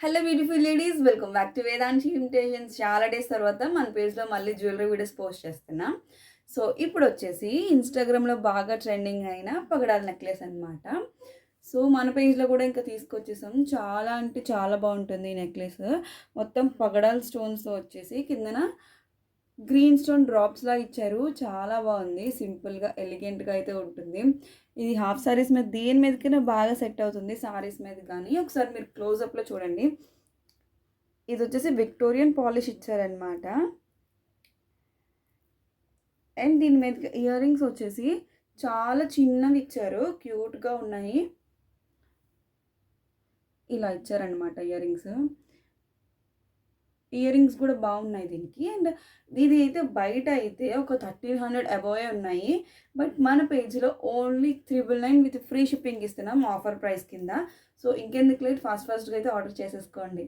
Hello beautiful ladies, welcome back to Vedanshi invitations. చాలా days తర్వాత మన పేజ్లో మళ్ళీ జ్యువెలరీ వీడియోస్ పోస్ట్ చేస్తున్నా. సో ఇప్పుడు వచ్చేసి ఇన్స్టాగ్రామ్లో బాగా ట్రెండింగ్ అయిన పగడాల నెక్లెస్ అనమాట. సో మన పేజ్లో కూడా ఇంకా తీసుకొచ్చేసాం. చాలా అంటే చాలా బాగుంటుంది ఈ నెక్లెస్. మొత్తం పగడాల స్టోన్స్తో వచ్చేసి కిందన గ్రీన్ స్టోన్ డ్రాప్స్లా ఇచ్చారు. చాలా బాగుంది, సింపుల్గా ఎలిగెంట్గా అయితే ఉంటుంది. ఇది హాఫ్ సారీస్ మీద దేని మీదకైనా బాగా సెట్ అవుతుంది, సారీస్ మీద కానీ. ఒకసారి మీరు క్లోజప్లో చూడండి. ఇది వచ్చేసి విక్టోరియన్ పాలిష్ ఇచ్చారనమాట. అండ్ దీని మీద ఇయర్ రింగ్స్ వచ్చేసి చాలా చిన్నవి ఇచ్చారు, క్యూట్గా ఉన్నాయి. ఇలా ఇచ్చారనమాట ఇయర్ రింగ్స్. ఇయర్ రింగ్స్ కూడా బాగున్నాయి దీనికి. అండ్ ఇది అయితే బయట అయితే ఒక 1300 అబోవే ఉన్నాయి. బట్ మన పేజ్లో ఓన్లీ 999 విత్ ఫ్రీ షిప్పింగ్ ఇస్తున్నాం ఆఫర్ ప్రైస్ కింద. సో ఇంకెందుకు లేట్, ఫాస్ట్గా అయితే ఆర్డర్ చేసేసుకోండి.